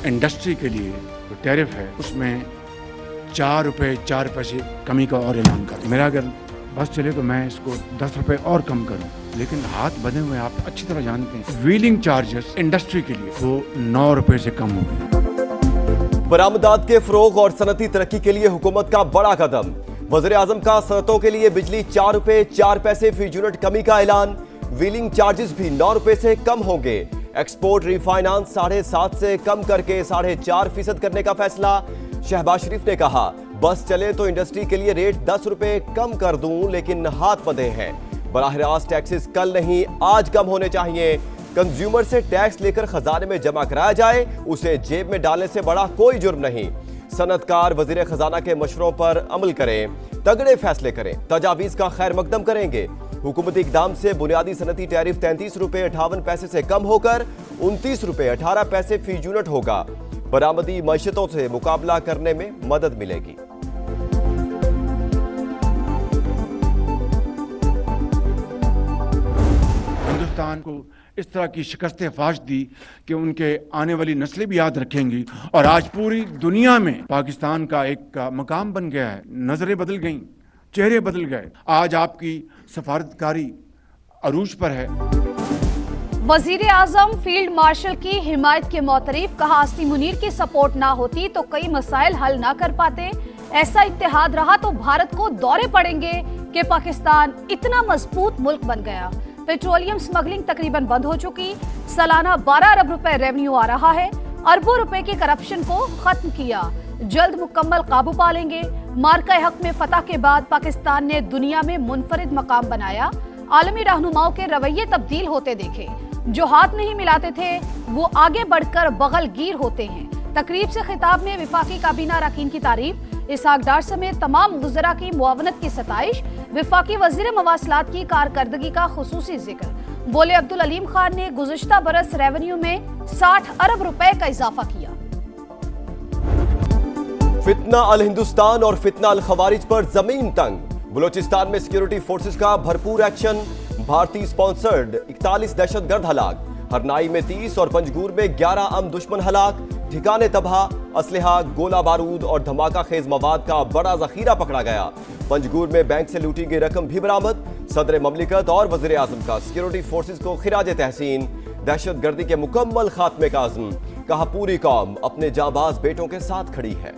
Industry के लिए जो टैरिफ है उसमें 4 रुपए 4 पैसे कमी का और ऐलान कर। मेरा अगर बस चले तो मैं इसको 10 रुपए और कम करूं, लेकिन हाथ बंधे हुए आप अच्छी तरह जानते हैं व्हीलिंग चार्जेस इंडस्ट्री के लिए वो 9 रुपए से कम हो गए। बरामदात के फरोग और सनती तरक्की के लिए हुकूमत का बड़ा कदम। वज़ीर आज़म का सनतों के लिए बिजली 4 रुपए 4 पैसे फी यूनिट कमी का ऐलान। व्हीलिंग चार्जेस भी 9 रुपए से कम होंगे। एक्सपोर्ट रिफाइनेंस 7.5% से कम करके 4.5% करने का फैसला। शहबाज शरीफ ने कहा बस चले तो इंडस्ट्री के लिए रेट 10 रुपए कम कर दूं, लेकिन हाथ बंधे हैं। बराह रास्त टैक्सेस कल नहीं आज कम होने चाहिए। कंज्यूमर से टैक्स लेकर खजाने में जमा कराया जाए, उसे जेब में डालने से बड़ा कोई जुर्म नहीं। सनतकार वजीर खजाना के मशवरों पर अमल करें, तगड़े फैसले करें, तजावीज का खैर मकदम करेंगे। हुकूमती इकदाम से बुनियादी सनती टैरिफ 33 रुपए 58 पैसे से कम होकर 29 रुपए 18 पैसे फी यूनिट होगा। बरामदी मईशतों से मुकाबला करने में मदद मिलेगी। हिंदुस्तान को इस तरह की शिकस्त फाश दी कि उनके आने वाली नस्लें भी याद रखेंगी, और आज पूरी दुनिया में पाकिस्तान का एक मकाम बन गया है। नजरें बदल गईं, चेहरे बदल गए। आज आपकी सफारतकारी अरूज पर है। वजीर आजम फील्ड मार्शल की हिमायत के मोतरीफ, कहा आस्ती मुनीर की सपोर्ट ना होती तो कई मसाइल हल ना कर पाते। ऐसा इत्तेहाद रहा तो भारत को दौरे पड़ेंगे कि पाकिस्तान इतना मजबूत मुल्क बन गया। पेट्रोलियम स्मगलिंग तकरीबन बंद हो चुकी। सालाना 12 अरब रुपए रेवेन्यू आ रहा है। अरबों रुपए के करप्शन को खत्म किया। जल्द मुकम्मल काबू पा लेंगे। मार्का हक में फतह के बाद पाकिस्तान ने दुनिया में मुनफरिद मकाम बनाया। आलमी रहनुमाओं के रवैये तब्दील होते देखे। जो हाथ नहीं मिलाते थे वो आगे बढ़कर बगलगीर होते हैं। तकरीब से खिताब में विफाकी काबीना अरकान की तारीफ। इसहाक डार समेत तमाम वज़रा की मुआवनत की सताइश। विफाकी वज़ीर मवासलात की कारकर्दगी का खुसूसी जिक्र। बोले अब्दुल अलीम खान ने गुज़िश्ता बरस रेवेन्यू में 60 अरब रुपए का इजाफा किया। फितना अल हिंदुस्तान और फितना अल खवारिज पर जमीन तंग। बलोचिस्तान में सिक्योरिटी फोर्सेस का भरपूर एक्शन। भारतीय स्पॉन्सर्ड 41 दहशतगर्द हलाक। हरनाई में 30 और पंजगूर में 11 अम दुश्मन हलाक। ठिकाने तबाह, असलहा, गोला बारूद और धमाका खेज मवाद का बड़ा जखीरा पकड़ा गया। पंजगूर में बैंक से लूटी गई रकम भी बरामद। सदर ममलिकत और वज़ीर आज़म का सिक्योरिटी फोर्सेस को खिराज तहसीन। दहशतगर्दी के मुकम्मल खात्मे का अज़्म। कहा पूरी कौम अपने जाबाज बेटों के साथ खड़ी है।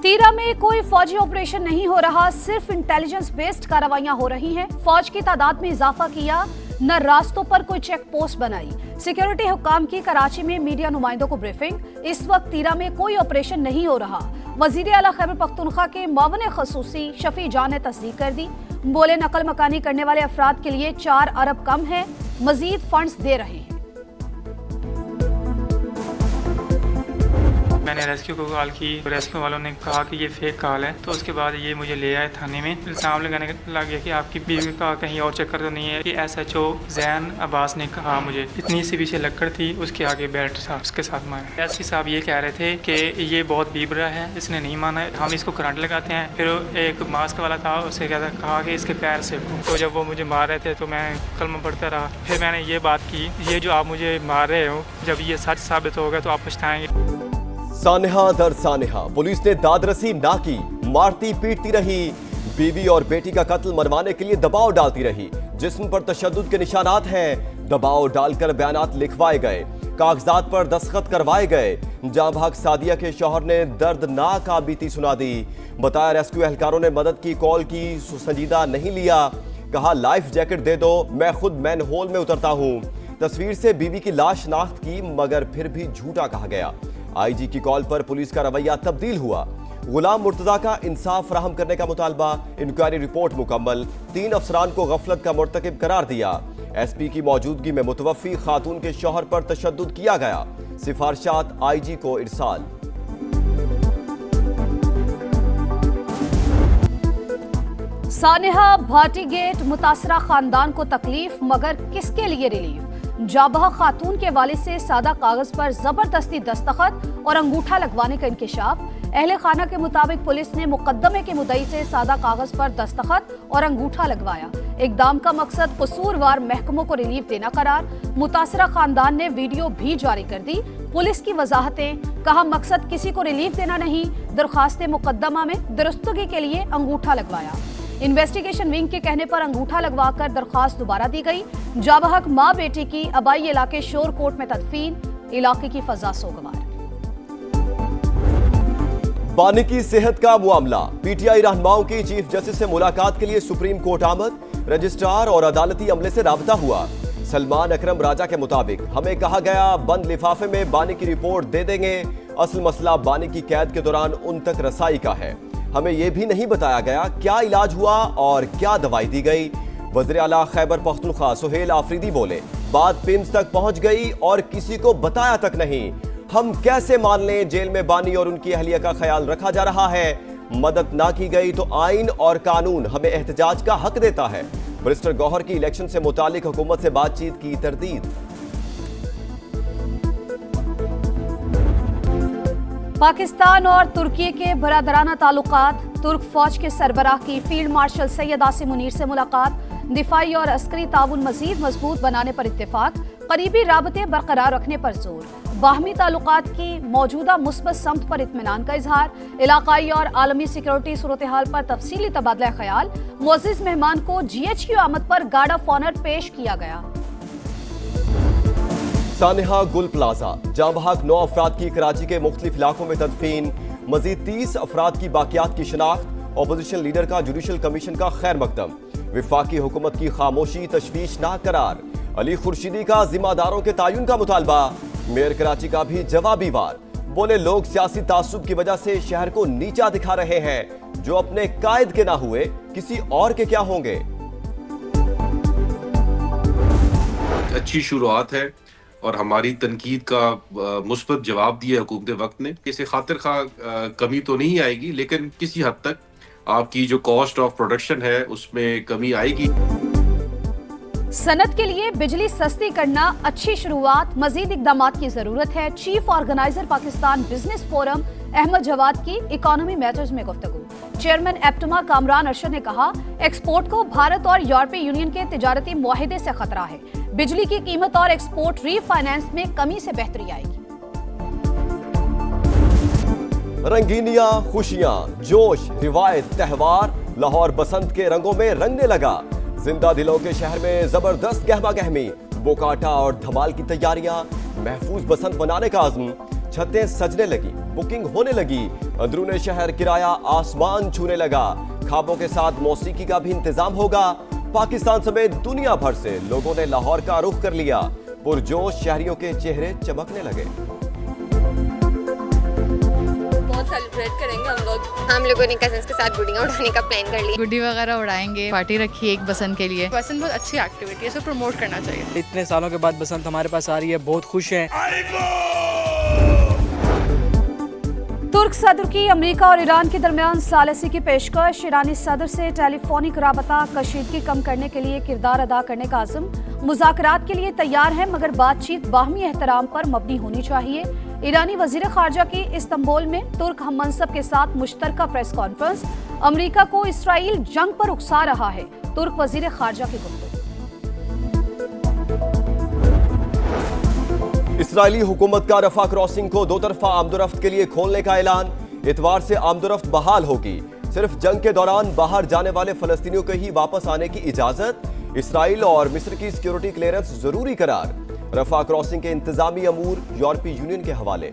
तीरा में कोई फौजी ऑपरेशन नहीं हो रहा, सिर्फ इंटेलिजेंस बेस्ड कार्रवाइयां हो रही हैं। फौज की तादाद में इजाफा किया, न रास्तों पर कोई चेक पोस्ट बनाई। सिक्योरिटी हुकाम की कराची में मीडिया नुमाइंदों को ब्रीफिंग। इस वक्त तीरा में कोई ऑपरेशन नहीं हो रहा। वजीर आला खैबर पख्तूनख्वा के मुआविन खसूसी शफी जान ने तस्दीक कर दी। बोले नकल मकानी करने वाले अफराद के लिए 4 अरब कम है, मजीद फंड्स दे रहे हैं। मैंने रेस्क्यू को कॉल की, रेस्क्यू वालों ने कहा कि ये फेक कॉल है। तो उसके बाद ये मुझे ले आए थाने में। इल्जाम लगाने लग गया कि आपकी बीवी का कहीं और चक्कर तो नहीं है। कि SHO जैन अब्बास ने कहा मुझे इतनी सी पीछे लक्कड़ थी, उसके आगे बेल्ट था, उसके साथ मारा। SP साहब ये कह रहे थे कि ये बहुत बीबरा है, इसने नहीं माना, हम इसको करंट लगाते हैं। फिर एक मास्क वाला था, उससे कहा कि इसके पैर से। तो जब वो मुझे मार रहे थे तो मैं कलमा पढ़ता रहा। फिर मैंने ये बात की, ये जो आप मुझे मार रहे हो, जब ये सच साबित होगा तो आप पछताएंगे। सानेहा दर सानेहा, पुलिस ने दादरसी ना की, मारती पीटती रही। बीवी और बेटी का कत्ल मनवाने के लिए दबाव डालती रही। जिस्म पर तशद्दुद के निशानात हैं। दबाव डालकर बयानात लिखवाए गए, कागजात पर दस्तखत करवाए गए। जाँ भाग सादिया के शौहर ने दर्दनाक बीती सुना दी। बताया रेस्क्यू एहलकारों ने मदद की कॉल की, संजीदा नहीं लिया। कहा लाइफ जैकेट दे दो, मैं खुद मैन होल में उतरता हूँ। तस्वीर से बीवी की लाश नाख्त की, मगर फिर भी झूठा कहा गया। IG की कॉल पर पुलिस का रवैया तब्दील हुआ। गुलाम मुर्तजा का इंसाफ फराहम करने का मुतालबा। इंक्वायरी रिपोर्ट मुकम्मल। 3 अफसरान को गफलत का मुर्तकिब करार दिया। SP की मौजूदगी में मुतवफ़ी खातून के शौहर पर तशद्दुद किया गया। सिफारिशात IG को इरसाल। सानेहा भाटी गेट, मुतासरा खानदान को तकलीफ, मगर किसके लिए रिलीफ। जाबहा खातून के वालिद से सादा कागज पर जबरदस्ती दस्तखत और अंगूठा लगवाने का इंकिशाफ। अहले खाना के मुताबिक पुलिस ने मुकद्दमे के मुद्दई से सादा कागज पर दस्तखत और अंगूठा लगवाया। इकदाम का मकसद कसूरवार महकमों को रिलीफ देना करार। मुतासरा खानदान ने वीडियो भी जारी कर दी। पुलिस की वजाहतें, कहा मकसद किसी को रिलीफ देना नहीं, दरखास्त मुकदमा में दुरुस्तगी के लिए अंगूठा लगवाया। इन्वेस्टिगेशन विंग के कहने पर अंगूठा लगवाकर दरखास्त दोबारा दी गई। जाबहक मां बेटी की अबाई इलाके शोरकोट में तदफीन, इलाके की फजा सोगवार। बानी की सेहत का मामला, पीटीआई रहनुमाओं की चीफ जस्टिस से मुलाकात के लिए सुप्रीम कोर्ट आमद। रजिस्ट्रार और अदालती अमले से राबता हुआ। सलमान अकरम राजा के मुताबिक हमें कहा गया बंद लिफाफे में बानी की रिपोर्ट दे देंगे। असल मसला बानी की कैद के दौरान उन तक रसाई का है। हमें यह भी नहीं बताया गया क्या इलाज हुआ और क्या दवाई दी गई। वज़ीर आला खैबर पख्तूनख्वा सुहेल आफरीदी बोले, बात पिम्स तक पहुंच गई और किसी को बताया तक नहीं। हम कैसे मान लें जेल में बानी और उनकी अहलिया का ख्याल रखा जा रहा है। मदद ना की गई तो आइन और कानून हमें एहतजाज का हक देता है। बैरिस्टर गौहर की इलेक्शन से मुतालिक हुकूमत से बातचीत की तरदीद। पाकिस्तान और तुर्की के बरादराना ताल्लुकात, तुर्क फौज के सरबराह की फील्ड मार्शल सैयद आसिम मुनीर से मुलाकात। दिफाई और अस्करी ताउन मजीद मजबूत बनाने पर इत्तेफाक, करीबी राबते बरकरार रखने पर जोर। बाहमी ताल्लुकात की मौजूदा मुस्बत समत पर इत्मीनान का इजहार। इलाकाई और आलमी सिक्योरिटी सूरत हाल पर तफसीली तबादला ख्याल। मुअज़्ज़िज़ मेहमान को GHQ आमद पर गार्ड ऑफ ऑनर पेश किया गया। सानिहा गुल प्लाजा, जाबहक 9 अफराद की कराची के मुख्तलिफ इलाकों में तदफीन। मजीद 30 अफराद की बाकियात की शनाख्त। अपोजिशन लीडर का जुडिशल कमीशन का खैर मकदम। विफाकी हुकूमत की खामोशी तशवीशनाक करार। अली खुर्शीदी का जिम्मेदारों के तायुन का मुतालबा। मेयर कराची का भी जवाबी वार। बोले लोग सियासी तासुब की वजह से शहर को नीचा दिखा रहे हैं। जो अपने कायद के ना हुए किसी और के क्या होंगे। अच्छी शुरुआत है और हमारी तनकीद का मुस्बत जवाब दिया हुकूमत वक्त ने। किसी खातिर खा कमी तो नहीं आएगी, लेकिन किसी हद तक आपकी जो कॉस्ट ऑफ प्रोडक्शन है उसमें कमी आएगी। सनत के लिए बिजली सस्ती करना अच्छी शुरुआत, मजीद इकदामात की जरूरत है। Chief organiser Pakistan business forum Ahmad Jawad की इकोनॉमी मैटर्स में गुफ्तगू। चेयरमैन एप्टमा कामरान अरशद ने कहा, एक्सपोर्ट को भारत और यूरोपीय यूनियन के तिजारती मुआहिदे से खतरा है। बिजली की कीमत और एक्सपोर्ट रीफाइनेंस में कमी से बेहतरी आएगी। रंगीनियां, खुशियां, जोश, रिवायत, त्यौहार लाहौर बसंत के रंगों में रंगने लगा। जिंदा दिलों के शहर में जबरदस्त गहमा गहमी, बोकाटा और धमाल की तैयारियां, महफूज बसंत बनाने का आज़म। छतें सजने लगी, बुकिंग होने लगी, अंदरूने शहर किराया आसमान छूने लगा। खाबों के साथ मौसीकी का भी इंतजाम होगा। पाकिस्तान समेत दुनिया भर से लोगों ने लाहौर का रुख कर लिया। पुरजोश शहरियों के चेहरे चमकने लगे। सेलिब्रेट करेंगे हम लोगों ने कजिन्स के साथ गुड़ियाँ उड़ाने का प्लान कर लिया। गुड्डी वगैरह उड़ाएंगे, पार्टी रखी है एक बसंत के लिए। बसंत बहुत अच्छी एक्टिविटी है, इसे प्रमोट करना चाहिए। इतने सालों के बाद बसंत हमारे पास आ रही है, बहुत खुश हैं। तुर्क सदर की अमेरिका और ईरान के दरमियान सालसी की पेशकश। ईरानी सदर से टेलीफोनिक राबता कशीदगी कम करने के लिए किरदार अदा करने का आज़म। मुज़ाकरात के लिए तैयार है मगर बातचीत बाहमी एहतराम पर मबनी होनी चाहिए। ईरानी वजीर खारजा की इस्तांबुल में तुर्क हममनसब के साथ मुश्तरका प्रेस कॉन्फ्रेंस। अमेरिका को इसराइल जंग पर उकसा रहा है, तुर्क वजीर खारजा की गुफ्तगू। इसराइली हुकूमत का रफा क्रॉसिंग को दो तरफा आमदोरफ्त के लिए खोलने का ऐलान। इतवार से आमदोरफ्त बहाल होगी। सिर्फ जंग के दौरान बाहर जाने वाले फलस्तीनियों को ही वापस आने की इजाजत। इसराइल और मिस्र की सिक्योरिटी क्लियरेंस जरूरी करार। रफा क्रॉसिंग के इंतजामी अमूर यूरोपीय यूनियन के हवाले।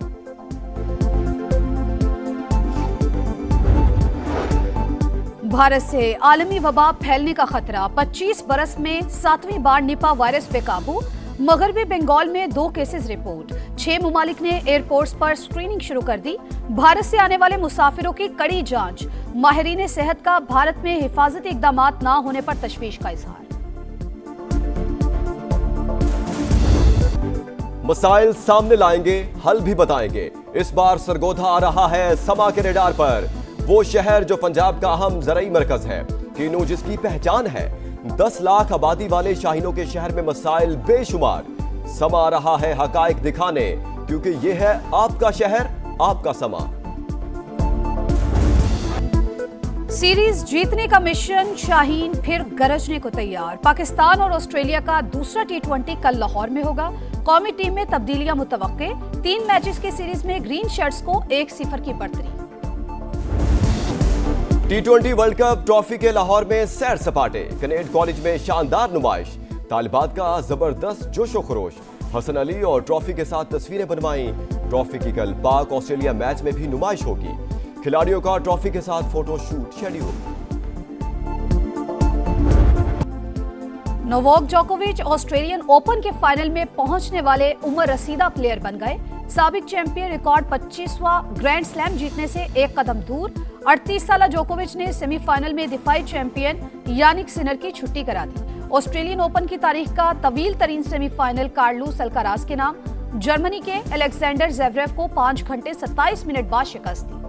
भारत से आलमी वबा फैलने का खतरा। 25 बरस में 7वीं बार निपा वायरस बेकाबू। मगरबी बंगाल में 2 केसेस रिपोर्ट। 6 मुमालिक ने एयरपोर्ट्स पर स्क्रीनिंग शुरू कर दी। भारत से आने वाले मुसाफिरों की कड़ी जांच। माहिरीन सेहत का भारत में हिफाजती इकदामात ना होने पर तशवीश का इजहार। मसाइल सामने लाएंगे, हल भी बताएंगे। इस बार सरगोधा आ रहा है समा के रेडार पर। वो शहर जो पंजाब का अहम ज़राई मरकज है, किनू जिसकी पहचान है। 10 लाख आबादी वाले शाहीनों के शहर में मसाइल बेशुमार। समा आ रहा है हकाइक दिखाने, क्योंकि ये है आपका शहर, आपका समा। सीरीज जीतने का मिशन शाहीन फिर गरजने को तैयार। पाकिस्तान और ऑस्ट्रेलिया का दूसरा T20 कल लाहौर में होगा। कौमी टीम में तब्दीलियां मुतवक्के। 3 मैचेस की सीरीज में ग्रीन शर्ट्स को 1-0 की बढ़तरी। T20 वर्ल्ड कप ट्रॉफी के लाहौर में सैर सपाटे। कनेड कॉलेज में शानदार नुमाइश। तालिबात का जबरदस्त जोशो खरोश। हसन अली और ट्रॉफी के साथ तस्वीरें बनवाई। ट्रॉफी की कल पाक ऑस्ट्रेलिया मैच में भी नुमाइश होगी। खिलाड़ियों का ट्रॉफी के साथ फोटो शूट शेड्यूल। नोवाक जोकोविच ऑस्ट्रेलियन ओपन के फाइनल में पहुंचने वाले उम्र रसीदा प्लेयर बन गए। साबिक चैंपियन रिकॉर्ड 25वां ग्रैंड स्लैम जीतने से एक कदम दूर। 38 साला जोकोविच ने सेमीफाइनल में दिफाई चैंपियन यानिक सिनर की छुट्टी करा दी। ऑस्ट्रेलियन ओपन की तारीख का तवील तरीन सेमीफाइनल कार्लोस अल्काराज के नाम। जर्मनी के अलेक्जेंडर ज़वेरेव को 5 घंटे 27 मिनट बाद शिकस्त दी।